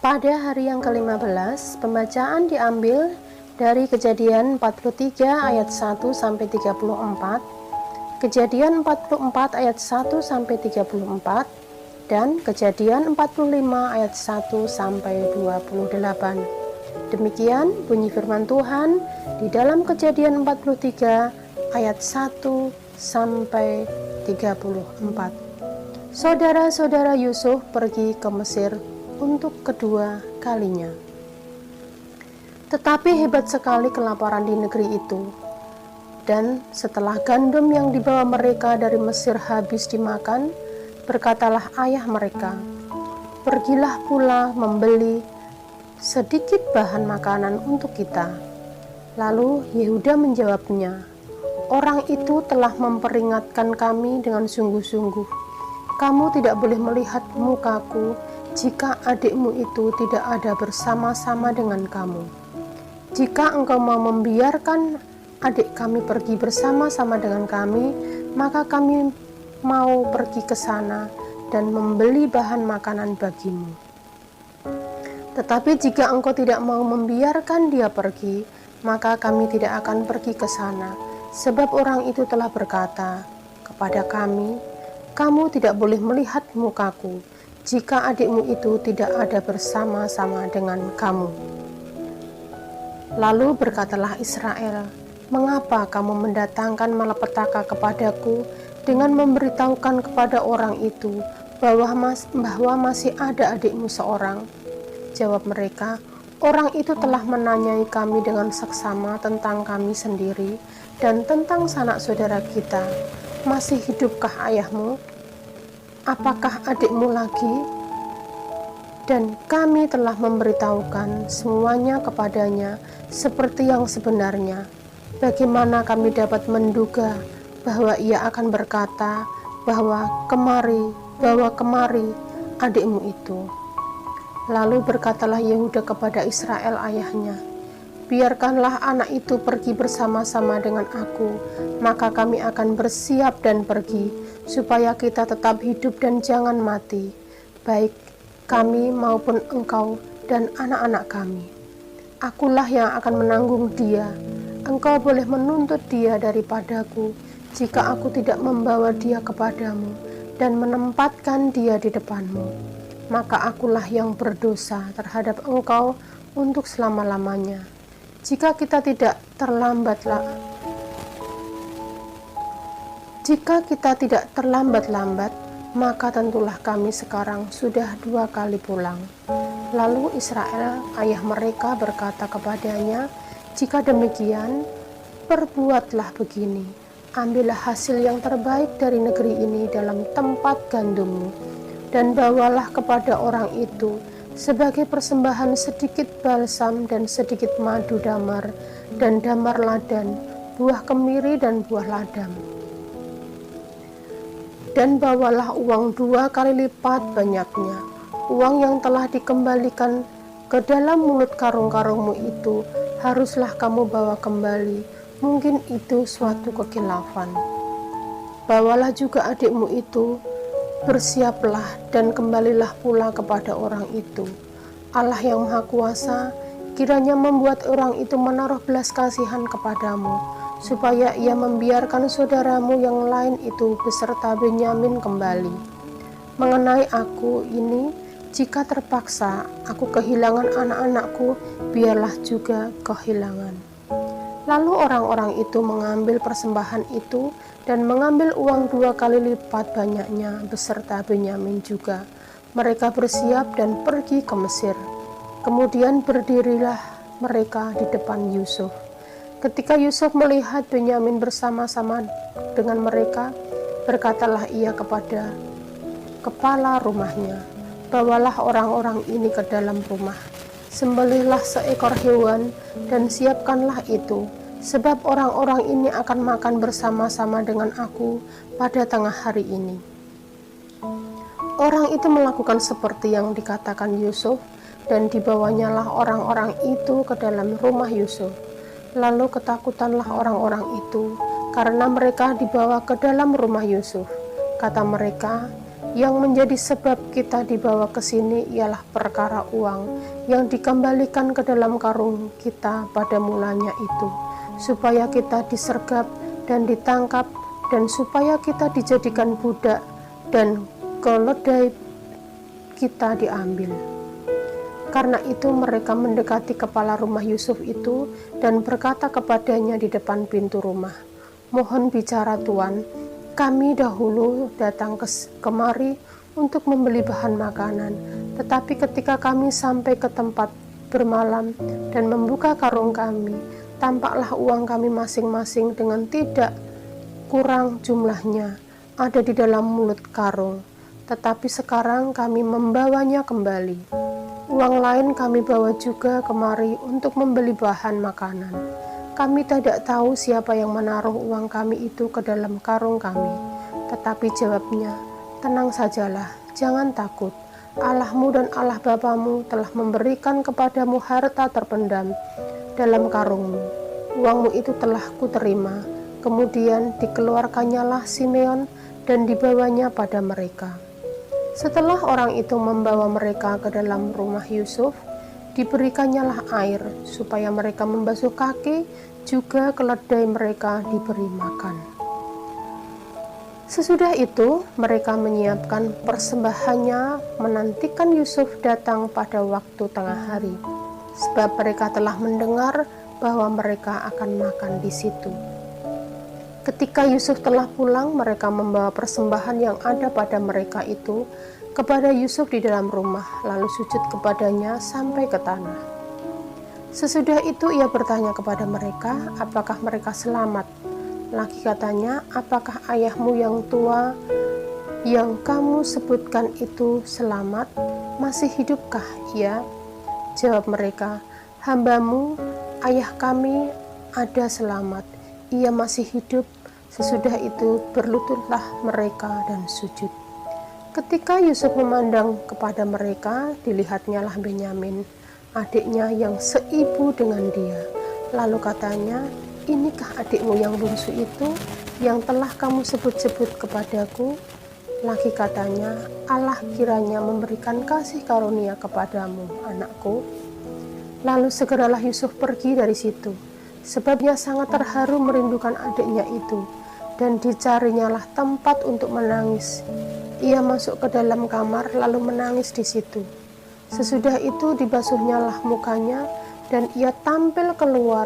Pada hari yang ke-15, pembacaan diambil dari Kejadian 43 ayat 1 sampai 34, Kejadian 44 ayat 1 sampai 34, dan Kejadian 45 ayat 1 sampai 28. Demikian bunyi firman Tuhan di dalam Kejadian 43 ayat 1 sampai 34. Saudara-saudara Yusuf pergi ke Mesir untuk kedua kalinya. Tetapi hebat sekali kelaparan di negeri itu. Dan setelah gandum yang dibawa mereka dari Mesir habis dimakan, berkatalah ayah mereka, "Pergilah pula membeli sedikit bahan makanan untuk kita." Lalu Yehuda menjawabnya, "Orang itu telah memperingatkan kami dengan sungguh-sungguh. Kamu tidak boleh melihat mukaku jika adikmu itu tidak ada bersama-sama dengan kamu. Jika engkau mau membiarkan adik kami pergi bersama-sama dengan kami, maka kami mau pergi ke sana dan membeli bahan makanan bagimu. Tetapi jika engkau tidak mau membiarkan dia pergi, maka kami tidak akan pergi ke sana, sebab orang itu telah berkata kepada kami, 'Kamu tidak boleh melihat mukaku jika adikmu itu tidak ada bersama-sama dengan kamu.' Lalu berkatalah Israel, 'Mengapa kamu mendatangkan malapetaka kepadaku dengan memberitahukan kepada orang itu bahwa masih ada adikmu seorang?' Jawab mereka, 'Orang itu telah menanyai kami dengan saksama tentang kami sendiri dan tentang sanak saudara kita. Masih hidupkah ayahmu? Apakah adikmu lagi?' Dan kami telah memberitahukan semuanya kepadanya seperti yang sebenarnya. Bagaimana kami dapat menduga bahwa ia akan berkata bahwa kemari adikmu itu?' Lalu berkatalah Yehuda kepada Israel ayahnya, 'Biarkanlah anak itu pergi bersama-sama dengan aku, maka kami akan bersiap dan pergi, supaya kita tetap hidup dan jangan mati, baik kami maupun engkau dan anak-anak kami. Akulah yang akan menanggung dia. Engkau boleh menuntut dia daripadaku, jika aku tidak membawa dia kepadamu dan menempatkan dia di depanmu. Maka akulah yang berdosa terhadap engkau untuk selama-lamanya. Jika kita tidak terlambat-lambat, maka tentulah kami sekarang sudah 2 kali pulang.' Lalu Israel ayah mereka berkata kepadanya, 'Jika demikian, perbuatlah begini, ambillah hasil yang terbaik dari negeri ini dalam tempat gandummu, dan bawalah kepada orang itu sebagai persembahan sedikit balsam dan sedikit madu damar dan damar ladan, buah kemiri dan buah ladam. Dan bawalah uang 2 kali lipat banyaknya, uang yang telah dikembalikan ke dalam mulut karung-karungmu itu haruslah kamu bawa kembali, mungkin itu suatu kekhilafan. Bawalah juga adikmu itu, bersiaplah dan kembalilah pula kepada orang itu. Allah yang Maha Kuasa kiranya membuat orang itu menaruh belas kasihan kepadamu, supaya ia membiarkan saudaramu yang lain itu beserta Benyamin kembali. Mengenai aku ini, jika terpaksa aku kehilangan anak-anakku, biarlah juga kehilangan.' Lalu orang-orang itu mengambil persembahan itu dan mengambil uang 2 kali lipat banyaknya beserta Benyamin juga. Mereka bersiap dan pergi ke Mesir. Kemudian berdirilah mereka di depan Yusuf. Ketika Yusuf melihat Benyamin bersama-sama dengan mereka, berkatalah ia kepada kepala rumahnya, 'Bawalah orang-orang ini ke dalam rumah, sembelihlah seekor hewan dan siapkanlah itu, sebab orang-orang ini akan makan bersama-sama dengan aku pada tengah hari ini.' Orang itu melakukan seperti yang dikatakan Yusuf, dan dibawanyalah orang-orang itu ke dalam rumah Yusuf. Lalu ketakutanlah orang-orang itu, karena mereka dibawa ke dalam rumah Yusuf. Kata mereka, Yang menjadi sebab kita dibawa ke sini ialah perkara uang yang dikembalikan ke dalam karung kita pada mulanya itu, supaya kita disergap dan ditangkap, dan supaya kita dijadikan budak dan keledai kita diambil. Karena itu mereka mendekati kepala rumah Yusuf itu dan berkata kepadanya di depan pintu rumah, "Mohon bicara Tuan, kami dahulu datang kemari untuk membeli bahan makanan, tetapi ketika kami sampai ke tempat bermalam dan membuka karung kami, tampaklah uang kami masing-masing dengan tidak kurang jumlahnya ada di dalam mulut karung. Tetapi sekarang kami membawanya kembali. Uang lain kami bawa juga kemari untuk membeli bahan makanan. Kami tidak tahu siapa yang menaruh uang kami itu ke dalam karung kami." Tetapi jawabnya, "Tenang sajalah, jangan takut. Allahmu dan Allah Bapamu telah memberikan kepadamu harta terpendam dalam karungmu. Uangmu itu telah kuterima." Kemudian dikeluarkannyalah Simeon dan dibawanya pada mereka. Setelah orang itu membawa mereka ke dalam rumah Yusuf, diberikannya air supaya mereka membasuh kaki, juga keledai mereka diberi makan. Sesudah itu mereka menyiapkan persembahannya, menantikan Yusuf datang pada waktu tengah hari, sebab mereka telah mendengar bahwa mereka akan makan di situ. Ketika Yusuf telah pulang, mereka membawa persembahan yang ada pada mereka itu kepada Yusuf di dalam rumah, lalu sujud kepadanya sampai ke tanah. Sesudah itu ia bertanya kepada mereka, apakah mereka selamat? Laki katanya, "Apakah ayahmu yang tua yang kamu sebutkan itu selamat? Masih hidupkah ia?" Jawab mereka, "Hambamu, ayah kami ada selamat. Ia masih hidup." Sesudah itu berlututlah mereka dan sujud. Ketika Yusuf memandang kepada mereka, dilihatnyalah Benyamin, adiknya yang seibu dengan dia. Lalu katanya, "Inikah adikmu yang bungsu itu, yang telah kamu sebut-sebut kepadaku?" Laki katanya, "Allah kiranya memberikan kasih karunia kepadamu, anakku." Lalu segeralah Yusuf pergi dari situ, sebabnya sangat terharu merindukan adiknya itu, dan dicarinyalah tempat untuk menangis. Ia masuk ke dalam kamar lalu menangis di situ. Sesudah itu dibasuhnyalah mukanya dan ia tampil keluar.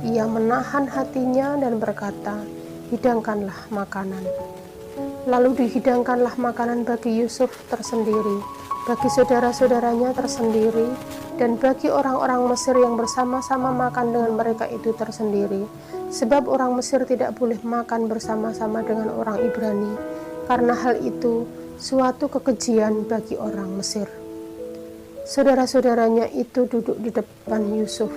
Ia menahan hatinya dan berkata, "Hidangkanlah makanan." Lalu dihidangkanlah makanan bagi Yusuf tersendiri, bagi saudara-saudaranya tersendiri, dan bagi orang-orang Mesir yang bersama-sama makan dengan mereka itu tersendiri, sebab orang Mesir tidak boleh makan bersama-sama dengan orang Ibrani, karena hal itu suatu kekejian bagi orang Mesir. Saudara-saudaranya itu duduk di depan Yusuf,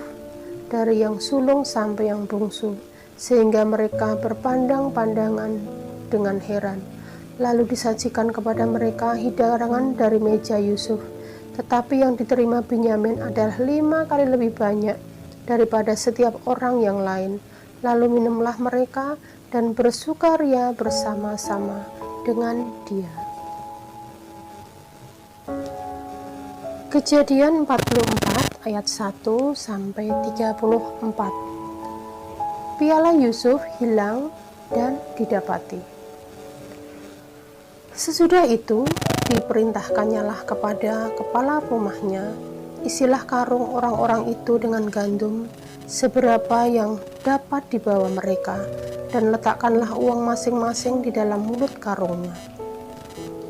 dari yang sulung sampai yang bungsu, sehingga mereka berpandang-pandangan dengan heran. Lalu disajikan kepada mereka hidangan dari meja Yusuf, tetapi yang diterima Benyamin adalah 5 kali lebih banyak daripada setiap orang yang lain. Lalu minumlah mereka dan bersukaria bersama-sama dengan dia. Kejadian 44 ayat 1 sampai 34. Piala Yusuf hilang dan didapati. Sesudah itu diperintahkannyalah kepada kepala rumahnya, "Isilah karung orang-orang itu dengan gandum seberapa yang dapat dibawa mereka, dan letakkanlah uang masing-masing di dalam mulut karungnya.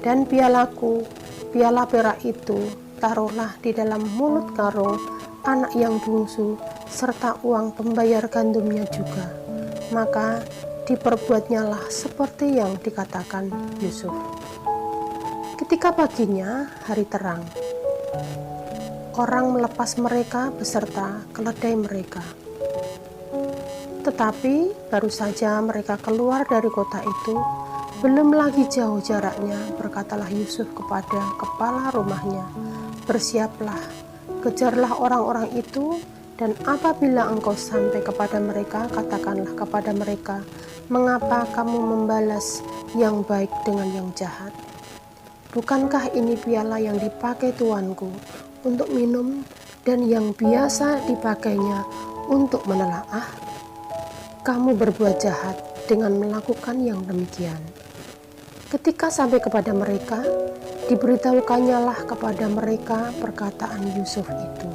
Dan pialaku, piala perak itu, taruhlah di dalam mulut karung anak yang bungsu, serta uang pembayar gandumnya juga." Maka diperbuatnyalah seperti yang dikatakan Yusuf. Ketika paginya hari terang, orang melepas mereka beserta keledai mereka. Tetapi baru saja mereka keluar dari kota itu, belum lagi jauh jaraknya, berkatalah Yusuf kepada kepala rumahnya, "Bersiaplah, kejarlah orang-orang itu, dan apabila engkau sampai kepada mereka, katakanlah kepada mereka, mengapa kamu membalas yang baik dengan yang jahat? Bukankah ini piala yang dipakai tuanku untuk minum dan yang biasa dipakainya untuk menelaah? Kamu berbuat jahat dengan melakukan yang demikian." Ketika sampai kepada mereka, diberitahukannya kepada mereka perkataan Yusuf itu.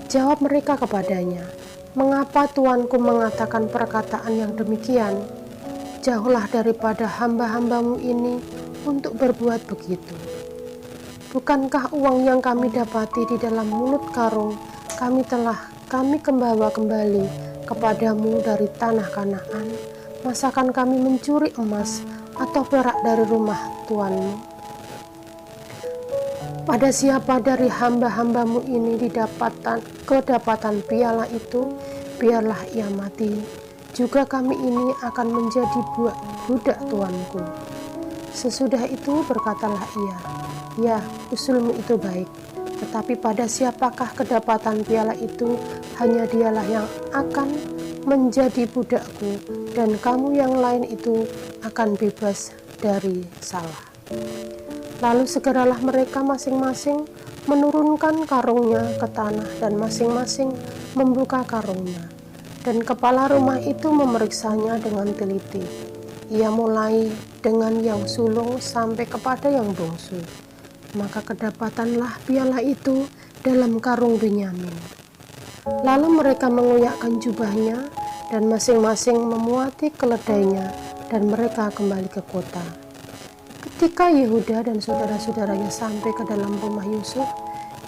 Jawab mereka kepadanya, "Mengapa tuanku mengatakan perkataan yang demikian? Jauhlah daripada hamba-hambamu ini untuk berbuat begitu. Bukankah uang yang kami dapati di dalam mulut karung kami membawa kembali kepadamu dari tanah Kanaan? Masakan kami mencuri emas atau perak dari rumah tuanmu? Pada siapa dari hamba-hambamu ini kedapatan piala itu, biarlah ia mati. Juga kami ini akan menjadi budak tuanku." Sesudah itu berkatalah ia, "Ya, usulmu itu baik. Tetapi pada siapakah kedapatan piala itu, hanya dialah yang akan menjadi budakku, dan kamu yang lain itu akan bebas dari salah." Lalu segeralah mereka masing-masing menurunkan karungnya ke tanah dan masing-masing membuka karungnya. Dan kepala rumah itu memeriksanya dengan teliti. Ia mulai dengan yang sulung sampai kepada yang bungsu. Maka kedapatanlah piala itu dalam karung Benyamin. Lalu mereka mengoyakkan jubahnya dan masing-masing memuati keledainya, dan mereka kembali ke kota. Ketika Yehuda dan saudara-saudaranya sampai ke dalam rumah Yusuf,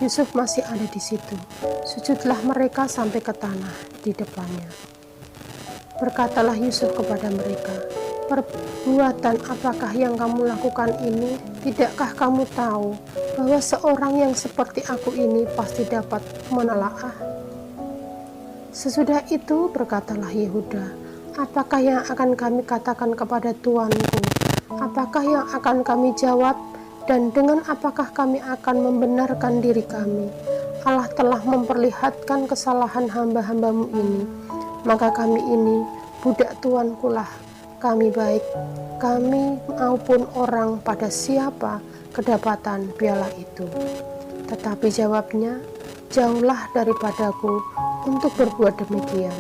Yusuf masih ada di situ. Sujudlah mereka sampai ke tanah di depannya. Berkatalah Yusuf kepada mereka, "Perbuatan apakah yang kamu lakukan ini? Tidakkah kamu tahu bahwa seorang yang seperti aku ini pasti dapat menelaah?" Sesudah itu berkatalah Yehuda, "Apakah yang akan kami katakan kepada tuanku? Apakah yang akan kami jawab? Dan dengan apakah kami akan membenarkan diri kami? Allah telah memperlihatkan kesalahan hamba-hambamu ini, maka kami ini budak tuanku lah. Kami baik, kami maupun orang, pada siapa kedapatan piala itu?" Tetapi jawabnya, "Jauhlah daripadaku untuk berbuat demikian.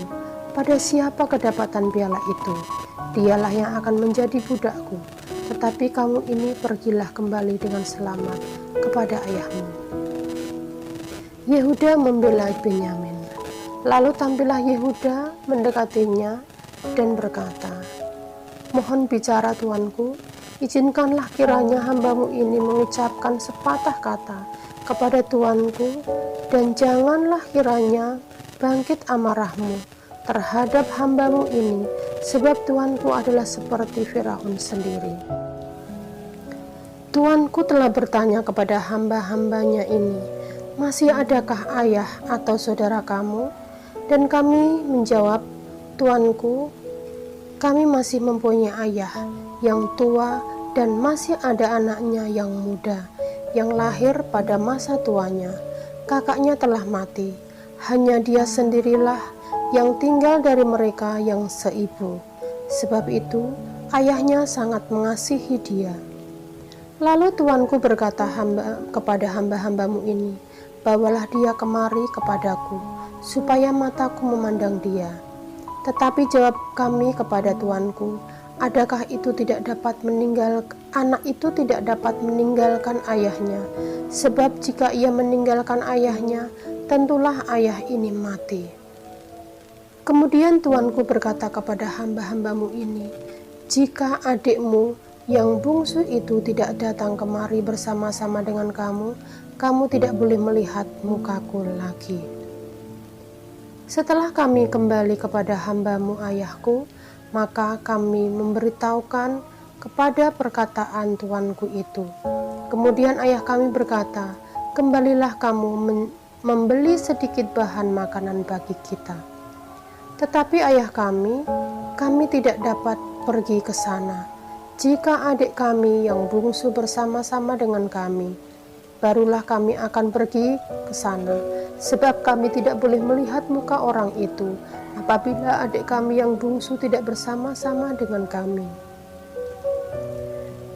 Pada siapa kedapatan piala itu, dialah yang akan menjadi budakku. Tetapi kamu ini pergilah kembali dengan selamat kepada ayahmu." Yehuda membela Benyamin. Lalu tampillah Yehuda mendekatinya dan berkata, "Mohon bicara tuanku, izinkanlah kiranya hambamu ini mengucapkan sepatah kata kepada tuanku, dan janganlah kiranya bangkit amarahmu terhadap hambamu ini, sebab tuanku adalah seperti Firaun sendiri. Tuanku telah bertanya kepada hamba-hambanya ini, 'Masih adakah ayah atau saudara kamu?' Dan kami menjawab, 'Tuanku, kami masih mempunyai ayah yang tua dan masih ada anaknya yang muda, yang lahir pada masa tuanya. Kakaknya telah mati, hanya dia sendirilah yang tinggal dari mereka yang seibu. Sebab itu ayahnya sangat mengasihi dia.' Lalu tuanku berkata kepada hamba-hambamu ini, 'Bawalah dia kemari kepadaku, supaya mataku memandang dia.' Tetapi jawab kami kepada tuanku, 'Adakah itu tidak dapat anak itu tidak dapat meninggalkan ayahnya? Sebab jika ia meninggalkan ayahnya, tentulah ayah ini mati.' Kemudian tuanku berkata kepada hamba-hambamu ini, 'Jika adikmu yang bungsu itu tidak datang kemari bersama-sama dengan kamu, kamu tidak boleh melihat mukaku lagi.' Setelah kami kembali kepada hambamu ayahku, maka kami memberitahukan kepada perkataan tuanku itu. Kemudian ayah kami berkata, 'Kembalilah kamu membeli sedikit bahan makanan bagi kita.' Tetapi ayah kami tidak dapat pergi ke sana. Jika adik kami yang bungsu bersama-sama dengan kami, barulah kami akan pergi ke sana, sebab kami tidak boleh melihat muka orang itu apabila adik kami yang bungsu tidak bersama-sama dengan kami."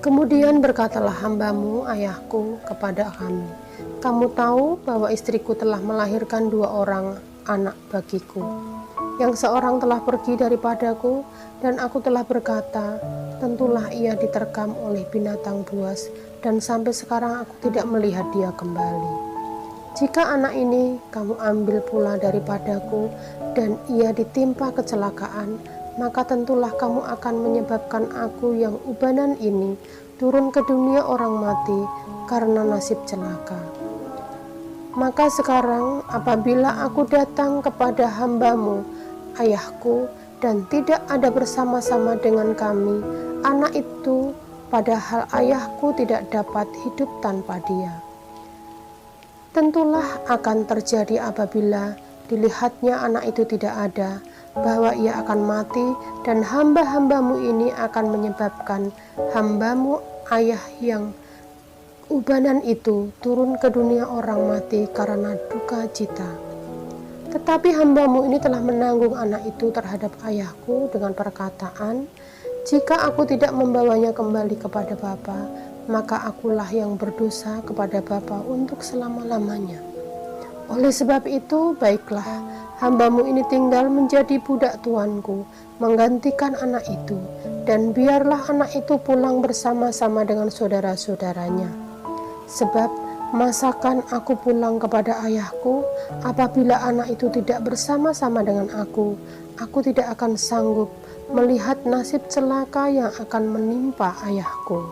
Kemudian berkatalah hambamu ayahku kepada kami, kamu tahu bahwa istriku telah melahirkan 2 orang anak bagiku. Yang seorang telah pergi daripadaku, dan aku telah berkata, tentulah ia diterkam oleh binatang buas, dan sampai sekarang aku tidak melihat dia kembali. Jika anak ini kamu ambil pula daripadaku, dan ia ditimpa kecelakaan, maka tentulah kamu akan menyebabkan aku yang ubanan ini turun ke dunia orang mati karena nasib celaka. Maka sekarang apabila aku datang kepada hambamu, ayahku, dan tidak ada bersama-sama dengan kami, anak itu, padahal ayahku tidak dapat hidup tanpa dia. Tentulah akan terjadi apabila dilihatnya anak itu tidak ada, bahwa ia akan mati, dan hamba-hambamu ini akan menyebabkan hambamu ayah yang ubanan itu turun ke dunia orang mati karena duka cita. Tetapi hambamu ini telah menanggung anak itu terhadap ayahku dengan perkataan, jika aku tidak membawanya kembali kepada Bapa, maka akulah yang berdosa kepada Bapa untuk selama-lamanya. Oleh sebab itu, baiklah, hambamu ini tinggal menjadi budak tuanku, menggantikan anak itu, dan biarlah anak itu pulang bersama-sama dengan saudara-saudaranya. Sebab masakan aku pulang kepada ayahku, apabila anak itu tidak bersama-sama dengan aku tidak akan sanggup melihat nasib celaka yang akan menimpa ayahku.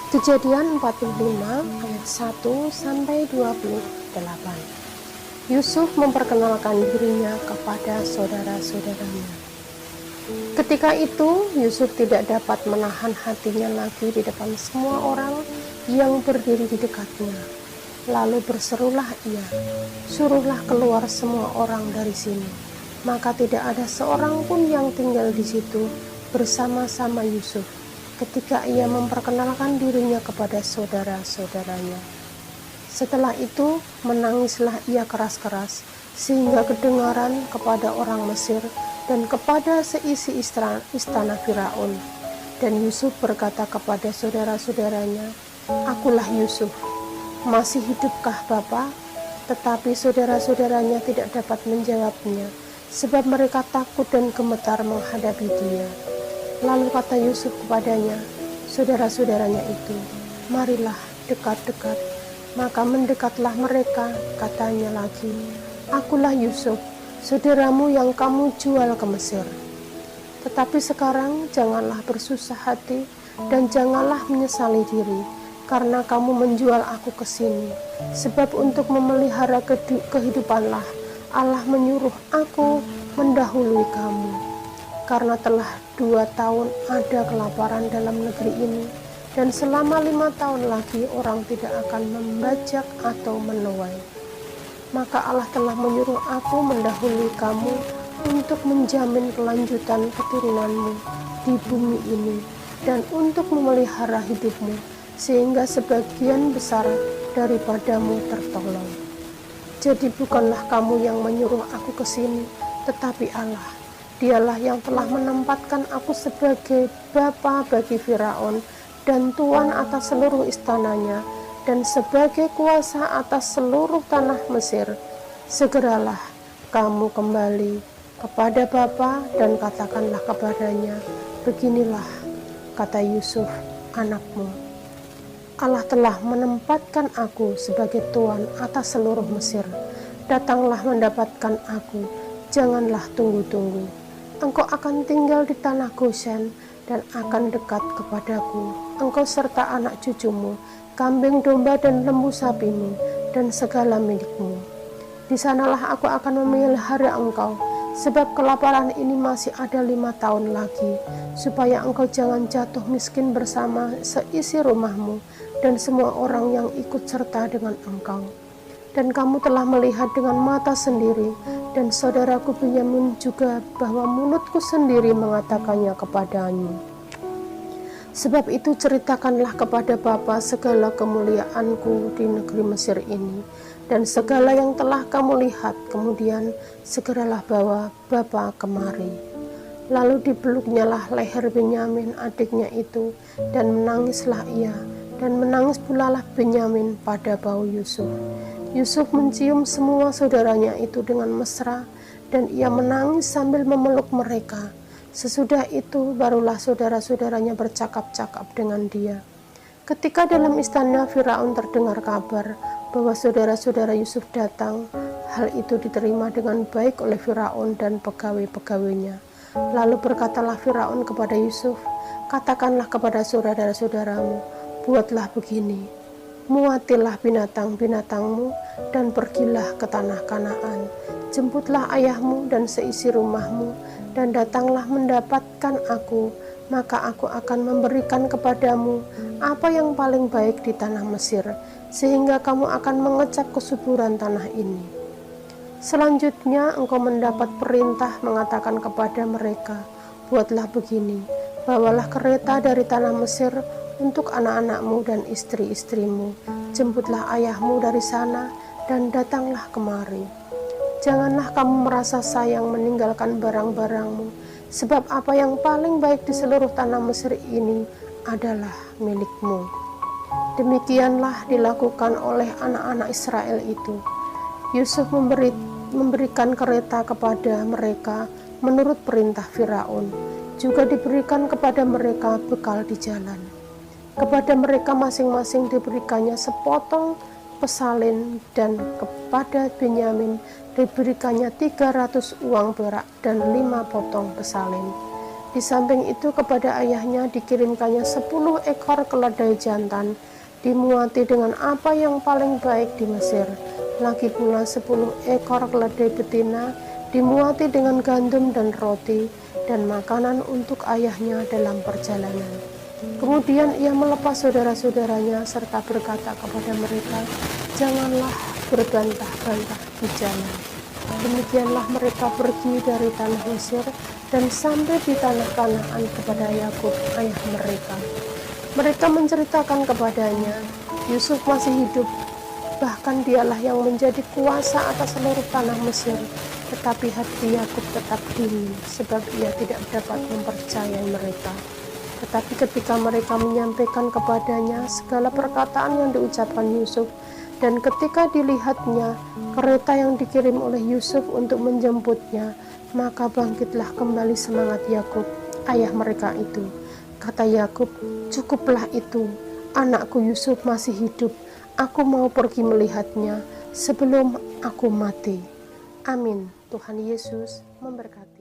Kejadian 45 ayat 1-28. Yusuf memperkenalkan dirinya kepada saudara-saudaranya. Ketika itu Yusuf tidak dapat menahan hatinya lagi di depan semua orang yang berdiri di dekatnya. Lalu berserulah ia, suruhlah keluar semua orang dari sini. Maka tidak ada seorang pun yang tinggal di situ bersama-sama Yusuf ketika ia memperkenalkan dirinya kepada saudara-saudaranya. Setelah itu menangislah ia keras-keras sehingga kedengaran kepada orang Mesir dan kepada seisi istana Firaun. Dan Yusuf berkata kepada saudara-saudaranya, akulah Yusuf, masih hidupkah Bapa? Tetapi saudara-saudaranya tidak dapat menjawabnya, sebab mereka takut dan gemetar menghadapi dia. Lalu kata Yusuf kepadanya, saudara-saudaranya itu, marilah dekat-dekat. Maka mendekatlah mereka, katanya lagi, akulah Yusuf, saudaramu yang kamu jual ke Mesir. Tetapi sekarang janganlah bersusah hati dan janganlah menyesali diri, karena kamu menjual aku ke sini. Sebab untuk memelihara kehidupanlah Allah menyuruh aku mendahului kamu. Karena telah 2 tahun ada kelaparan dalam negeri ini, dan selama 5 tahun lagi orang tidak akan membajak atau menuai. Maka Allah telah menyuruh aku mendahului kamu untuk menjamin kelanjutan keturunanmu di bumi ini dan untuk memelihara hidupmu, sehingga sebagian besar daripadamu tertolong. Jadi bukanlah kamu yang menyuruh aku ke sini, tetapi Allah. Dialah yang telah menempatkan aku sebagai bapa bagi Firaun dan tuan atas seluruh istananya, dan sebagai kuasa atas seluruh tanah Mesir. Segeralah kamu kembali kepada Bapa dan katakanlah kepadanya, beginilah kata Yusuf anakmu, Allah telah menempatkan aku sebagai tuan atas seluruh Mesir. Datanglah mendapatkan aku, janganlah tunggu-tunggu. Engkau akan tinggal di tanah Goshen dan akan dekat kepadaku, engkau serta anak cucumu, kambing domba dan lembu sapimu, dan segala milikmu. Di sanalah aku akan memelihara engkau, sebab kelaparan ini masih ada 5 tahun lagi, supaya engkau jangan jatuh miskin bersama seisi rumahmu dan semua orang yang ikut serta dengan engkau. Dan kamu telah melihat dengan mata sendiri, dan saudaraku Benyamin juga, bahwa mulutku sendiri mengatakannya kepadamu. Sebab itu ceritakanlah kepada Bapa segala kemuliaanku di negeri Mesir ini, dan segala yang telah kamu lihat, kemudian segeralah bawa Bapa kemari. Lalu dipeluknyalah leher Benyamin adiknya itu, dan menangislah ia, dan menangis pulalah Benyamin pada bau Yusuf. Yusuf mencium semua saudaranya itu dengan mesra, dan ia menangis sambil memeluk mereka. Sesudah itu barulah saudara-saudaranya bercakap-cakap dengan dia. Ketika dalam istana Firaun terdengar kabar bahwa saudara-saudara Yusuf datang, hal itu diterima dengan baik oleh Firaun dan pegawai-pegawainya. Lalu berkatalah Firaun kepada Yusuf, "Katakanlah kepada saudara-saudaramu, buatlah begini, muatilah binatang-binatangmu dan pergilah ke tanah Kanaan. Jemputlah ayahmu dan seisi rumahmu, dan datanglah mendapatkan aku, maka aku akan memberikan kepadamu apa yang paling baik di tanah Mesir, sehingga kamu akan mengecap kesuburan tanah ini." Selanjutnya engkau mendapat perintah mengatakan kepada mereka, "Buatlah begini, bawalah kereta dari tanah Mesir untuk anak-anakmu dan istri-istrimu. Jemputlah ayahmu dari sana dan datanglah kemari. Janganlah kamu merasa sayang meninggalkan barang-barangmu, sebab apa yang paling baik di seluruh tanah Mesir ini adalah milikmu." Demikianlah dilakukan oleh anak-anak Israel itu. Yusuf memberikan kereta kepada mereka menurut perintah Firaun. Juga diberikan kepada mereka bekal di jalan. Kepada mereka masing-masing diberikannya sepotong pesalin, dan kepada Benyamin diberikannya 300 uang perak dan 5 potong pesalin. Di samping itu kepada ayahnya dikirimkannya 10 ekor keledai jantan, dimuati dengan apa yang paling baik di Mesir. Lagi pula 10 ekor keledai betina, dimuati dengan gandum dan roti, dan makanan untuk ayahnya dalam perjalanan. Kemudian ia melepas saudara-saudaranya serta berkata kepada mereka, "Janganlah bergantah-gantah di jalan." Demikianlah mereka pergi dari tanah Mesir dan sampai di tanah Kanaan kepada Yakub ayah mereka. Mereka menceritakan kepadanya, Yusuf masih hidup, bahkan dialah yang menjadi kuasa atas seluruh tanah Mesir. Tetapi hati Yakub tetap dingin, sebab ia tidak dapat mempercayai mereka. Tetapi ketika mereka menyampaikan kepadanya segala perkataan yang diucapkan Yusuf, dan ketika dilihatnya kereta yang dikirim oleh Yusuf untuk menjemputnya, maka bangkitlah kembali semangat Yakub, ayah mereka itu. Kata Yakub, "Cukuplah itu, anakku Yusuf masih hidup. Aku mau pergi melihatnya sebelum aku mati." Amin. Tuhan Yesus memberkati.